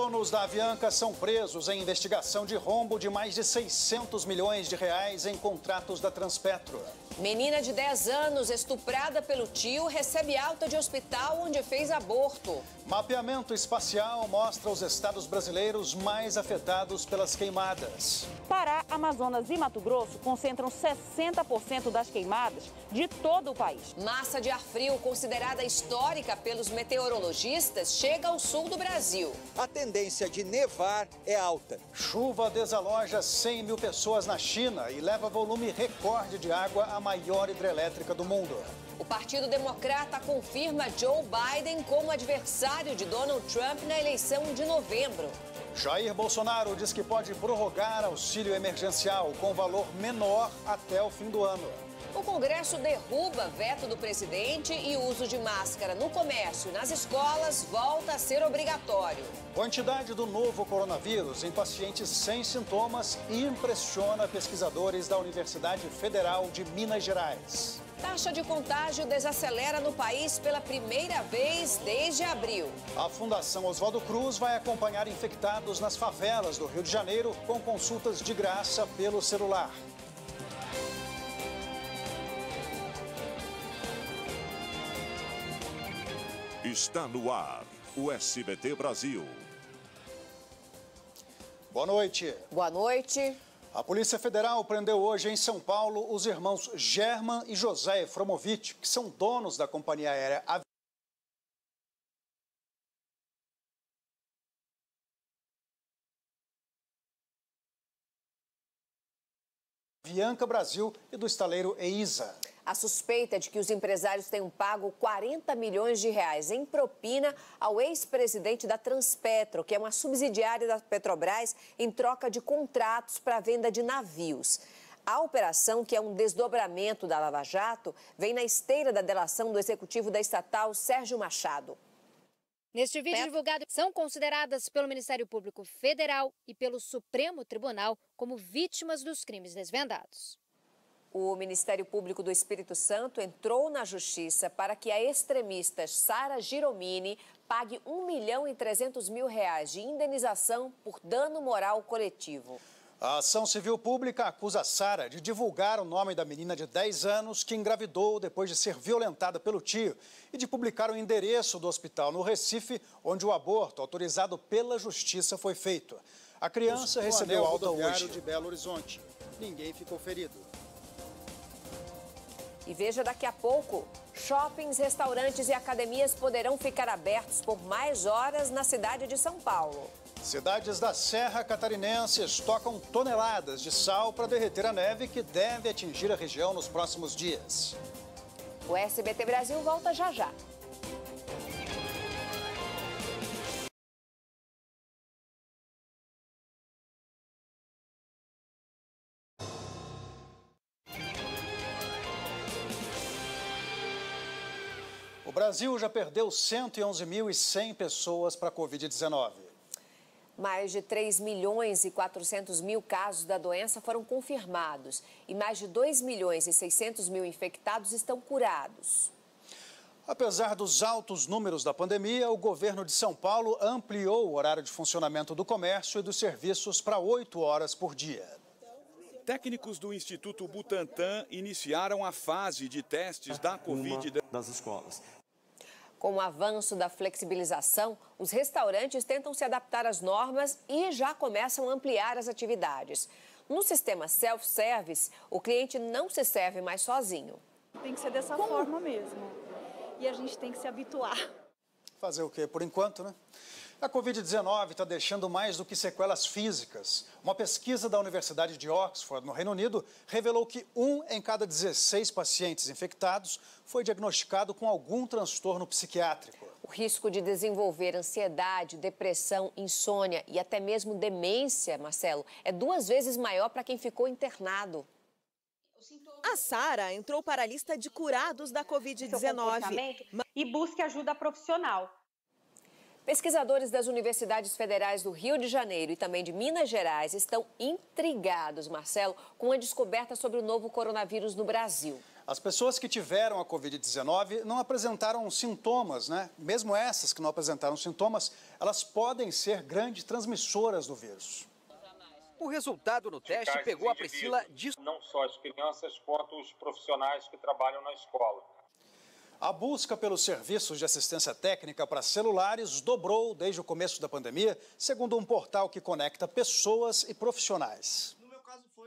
Donos da Avianca são presos em investigação de rombo de mais de 600 milhões de reais em contratos da Transpetro. Menina de 10 anos, estuprada pelo tio, recebe alta de hospital onde fez aborto. Mapeamento espacial mostra os estados brasileiros mais afetados pelas queimadas. Pará, Amazonas e Mato Grosso concentram 60% das queimadas de todo o país. Massa de ar frio, considerada histórica pelos meteorologistas, chega ao sul do Brasil. A tendência de nevar é alta. Chuva desaloja 100 mil pessoas na China e leva volume recorde de água à maior hidrelétrica do mundo. O Partido Democrata confirma Joe Biden como adversário de Donald Trump na eleição de novembro. Jair Bolsonaro diz que pode prorrogar auxílio emergencial com valor menor até o fim do ano. O Congresso derruba veto do presidente e o uso de máscara no comércio e nas escolas volta a ser obrigatório. Quantidade do novo coronavírus em pacientes sem sintomas impressiona pesquisadores da Universidade Federal de Minas Gerais. Taxa de contágio desacelera no país pela primeira vez desde abril. A Fundação Oswaldo Cruz vai acompanhar infectados nas favelas do Rio de Janeiro com consultas de graça pelo celular. Está no ar o SBT Brasil. Boa noite. Boa noite. A Polícia Federal prendeu hoje em São Paulo os irmãos German e José Efromovitch, que são donos da companhia aérea Avianca Brasil e do estaleiro EISA. A suspeita é de que os empresários tenham pago 40 milhões de reais em propina ao ex-presidente da Transpetro, que é uma subsidiária da Petrobras, em troca de contratos para a venda de navios. A operação, que é um desdobramento da Lava Jato, vem na esteira da delação do executivo da estatal, Sérgio Machado. Neste vídeo divulgado, são consideradas pelo Ministério Público Federal e pelo Supremo Tribunal como vítimas dos crimes desvendados. O Ministério Público do Espírito Santo entrou na Justiça para que a extremista Sara Giromini pague R$1.300.000 de indenização por dano moral coletivo. A ação civil pública acusa Sara de divulgar o nome da menina de 10 anos que engravidou depois de ser violentada pelo tio e de publicar o endereço do hospital no Recife, onde o aborto autorizado pela Justiça foi feito. A criança recebeu alta hoje. De Belo Horizonte. Ninguém ficou ferido. E veja daqui a pouco, shoppings, restaurantes e academias poderão ficar abertos por mais horas na cidade de São Paulo. Cidades da Serra Catarinense estocam toneladas de sal para derreter a neve que deve atingir a região nos próximos dias. O SBT Brasil volta já já. O Brasil já perdeu 111.100 pessoas para a Covid-19. Mais de 3.400.000 casos da doença foram confirmados e mais de 2.600.000 infectados estão curados. Apesar dos altos números da pandemia, o governo de São Paulo ampliou o horário de funcionamento do comércio e dos serviços para 8 horas por dia. Técnicos do Instituto Butantan iniciaram a fase de testes da Covid das escolas. Com o avanço da flexibilização, os restaurantes tentam se adaptar às normas e já começam a ampliar as atividades. No sistema self-service, o cliente não se serve mais sozinho. Tem que ser dessa forma mesmo. E a gente tem que se habituar. Fazer o quê? Por enquanto, né? A Covid-19 está deixando mais do que sequelas físicas. Uma pesquisa da Universidade de Oxford, no Reino Unido, revelou que 1 em cada 16 pacientes infectados foi diagnosticado com algum transtorno psiquiátrico. O risco de desenvolver ansiedade, depressão, insônia e até mesmo demência, Marcelo, é 2 vezes maior para quem ficou internado. A Sara entrou para a lista de curados da Covid-19 e busque ajuda profissional. Pesquisadores das universidades federais do Rio de Janeiro e também de Minas Gerais estão intrigados, Marcelo, com a descoberta sobre o novo coronavírus no Brasil. As pessoas que tiveram a Covid-19 não apresentaram sintomas, né? Mesmo essas que não apresentaram sintomas, elas podem ser grandes transmissoras do vírus. O resultado no teste pegou a Priscila de... Não só as crianças, quanto os profissionais que trabalham na escola. A busca pelos serviços de assistência técnica para celulares dobrou desde o começo da pandemia, segundo um portal que conecta pessoas e profissionais.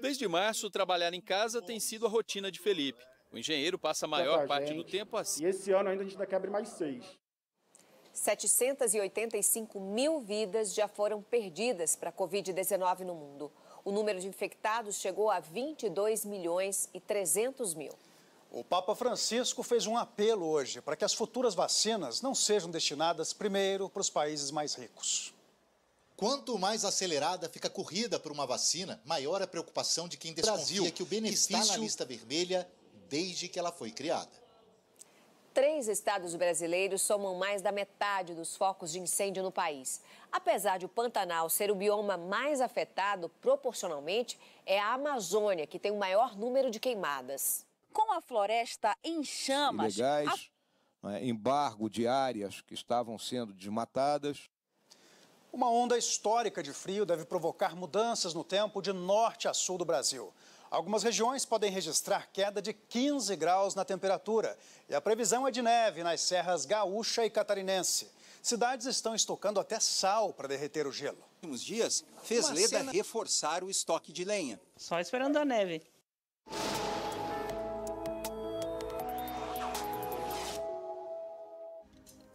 Desde março, trabalhar em casa tem sido a rotina de Felipe. O engenheiro passa a maior parte do tempo assim. E esse ano ainda a gente ainda quer abrir mais 6. 785 mil vidas já foram perdidas para a Covid-19 no mundo. O número de infectados chegou a 22 milhões e 300 mil. O Papa Francisco fez um apelo hoje para que as futuras vacinas não sejam destinadas primeiro para os países mais ricos. Quanto mais acelerada fica a corrida por uma vacina, maior a preocupação de quem desconfia que o benefício está na lista vermelha desde que ela foi criada. 3 estados brasileiros somam mais da metade dos focos de incêndio no país. Apesar de o Pantanal ser o bioma mais afetado proporcionalmente, é a Amazônia que tem o maior número de queimadas. Com a floresta em chamas... Ilegais, embargo de áreas que estavam sendo desmatadas. Uma onda histórica de frio deve provocar mudanças no tempo de norte a sul do Brasil. Algumas regiões podem registrar queda de 15 graus na temperatura. E a previsão é de neve nas serras gaúcha e catarinense. Cidades estão estocando até sal para derreter o gelo. Nos últimos dias, fez Leda reforçar o estoque de lenha. Só esperando a neve.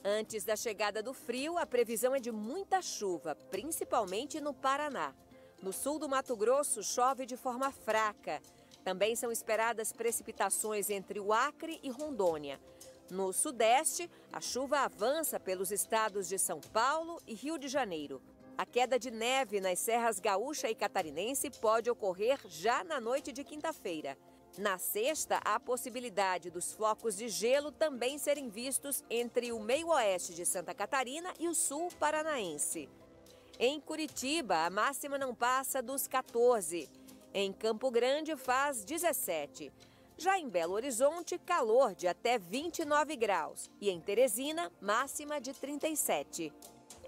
Antes da chegada do frio, a previsão é de muita chuva, principalmente no Paraná. No sul do Mato Grosso, chove de forma fraca. Também são esperadas precipitações entre o Acre e Rondônia. No sudeste, a chuva avança pelos estados de São Paulo e Rio de Janeiro. A queda de neve nas serras gaúcha e catarinense pode ocorrer já na noite de quinta-feira. Na sexta, há a possibilidade dos flocos de gelo também serem vistos entre o meio-oeste de Santa Catarina e o sul paranaense. Em Curitiba, a máxima não passa dos 14. Em Campo Grande, faz 17. Já em Belo Horizonte, calor de até 29 graus. E em Teresina, máxima de 37.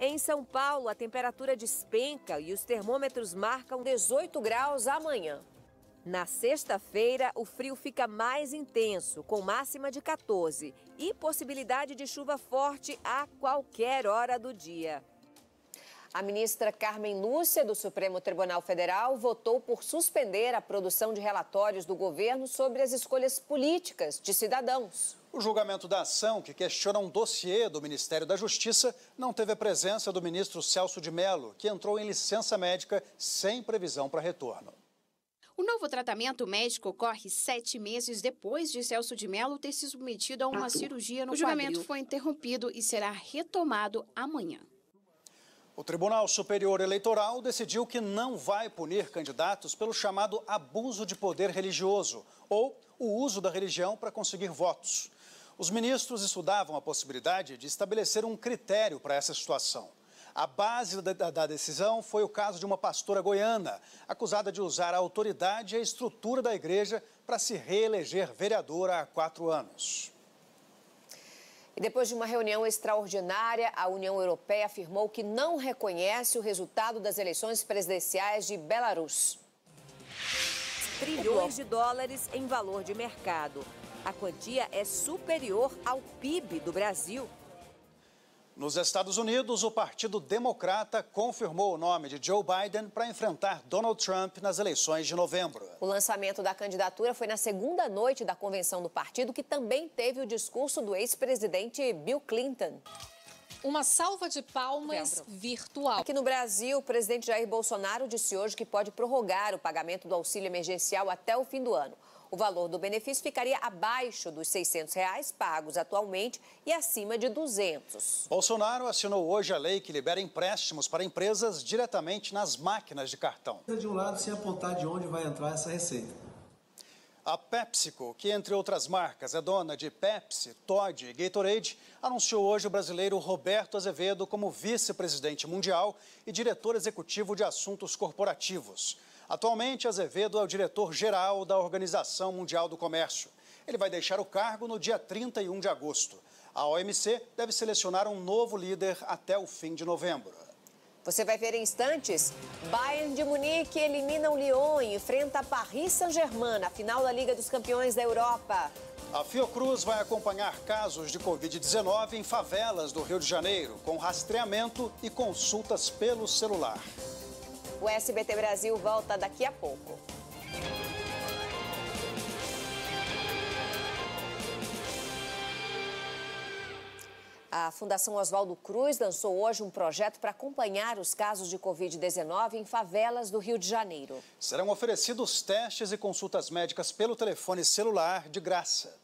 Em São Paulo, a temperatura despenca e os termômetros marcam 18 graus amanhã. Na sexta-feira, o frio fica mais intenso, com máxima de 14 e possibilidade de chuva forte a qualquer hora do dia. A ministra Carmen Lúcia, do Supremo Tribunal Federal, votou por suspender a produção de relatórios do governo sobre as escolhas políticas de cidadãos. O julgamento da ação, que questiona um dossiê do Ministério da Justiça, não teve a presença do ministro Celso de Mello, que entrou em licença médica sem previsão para retorno. O novo tratamento médico ocorre 7 meses depois de Celso de Mello ter se submetido a uma cirurgia no quadril. O julgamento foi interrompido e será retomado amanhã. O Tribunal Superior Eleitoral decidiu que não vai punir candidatos pelo chamado abuso de poder religioso ou o uso da religião para conseguir votos. Os ministros estudavam a possibilidade de estabelecer um critério para essa situação. A base da decisão foi o caso de uma pastora goiana, acusada de usar a autoridade e a estrutura da igreja para se reeleger vereadora há 4 anos. E depois de uma reunião extraordinária, a União Europeia afirmou que não reconhece o resultado das eleições presidenciais de Belarus. Trilhões de dólares em valor de mercado. A quantia é superior ao PIB do Brasil. Nos Estados Unidos, o Partido Democrata confirmou o nome de Joe Biden para enfrentar Donald Trump nas eleições de novembro. O lançamento da candidatura foi na segunda noite da convenção do partido, que também teve o discurso do ex-presidente Bill Clinton. Uma salva de palmas virtual. Aqui no Brasil, o presidente Jair Bolsonaro disse hoje que pode prorrogar o pagamento do auxílio emergencial até o fim do ano. O valor do benefício ficaria abaixo dos R$ 600 pagos atualmente e acima de 200. Bolsonaro assinou hoje a lei que libera empréstimos para empresas diretamente nas máquinas de cartão. De um lado, sem apontar de onde vai entrar essa receita. A PepsiCo, que entre outras marcas é dona de Pepsi, Toddy e Gatorade, anunciou hoje o brasileiro Roberto Azevedo como vice-presidente mundial e diretor executivo de assuntos corporativos. Atualmente, Azevedo é o diretor-geral da Organização Mundial do Comércio. Ele vai deixar o cargo no dia 31 de agosto. A OMC deve selecionar um novo líder até o fim de novembro. Você vai ver em instantes. Bayern de Munique elimina o Lyon e enfrenta Paris Saint-Germain na final da Liga dos Campeões da Europa. A Fiocruz vai acompanhar casos de Covid-19 em favelas do Rio de Janeiro, com rastreamento e consultas pelo celular. O SBT Brasil volta daqui a pouco. A Fundação Oswaldo Cruz lançou hoje um projeto para acompanhar os casos de Covid-19 em favelas do Rio de Janeiro. Serão oferecidos testes e consultas médicas pelo telefone celular de graça.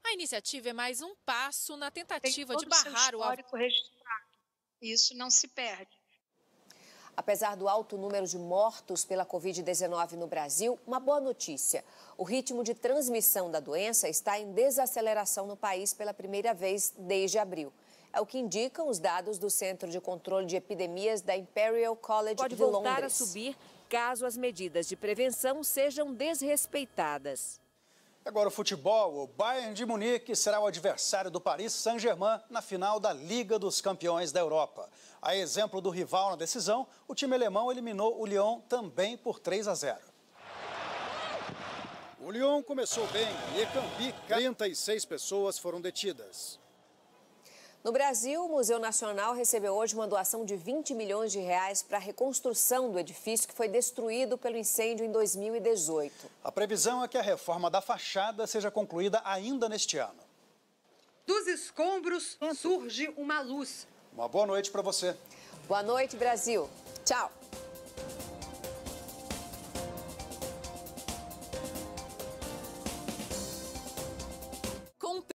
A iniciativa é mais um passo na tentativa de barrar o histórico registrado. Isso não se perde. Apesar do alto número de mortos pela Covid-19 no Brasil, uma boa notícia. O ritmo de transmissão da doença está em desaceleração no país pela primeira vez desde abril. É o que indicam os dados do Centro de Controle de Epidemias da Imperial College de Londres. Pode voltar a subir caso as medidas de prevenção sejam desrespeitadas. Agora o futebol, o Bayern de Munique será o adversário do Paris Saint-Germain na final da Liga dos Campeões da Europa. A exemplo do rival na decisão, o time alemão eliminou o Lyon também por 3-0. O Lyon começou bem e Ekambi, 36 pessoas foram detidas. No Brasil, o Museu Nacional recebeu hoje uma doação de 20 milhões de reais para a reconstrução do edifício que foi destruído pelo incêndio em 2018. A previsão é que a reforma da fachada seja concluída ainda neste ano. Dos escombros surge uma luz. Uma boa noite para você. Boa noite, Brasil. Tchau.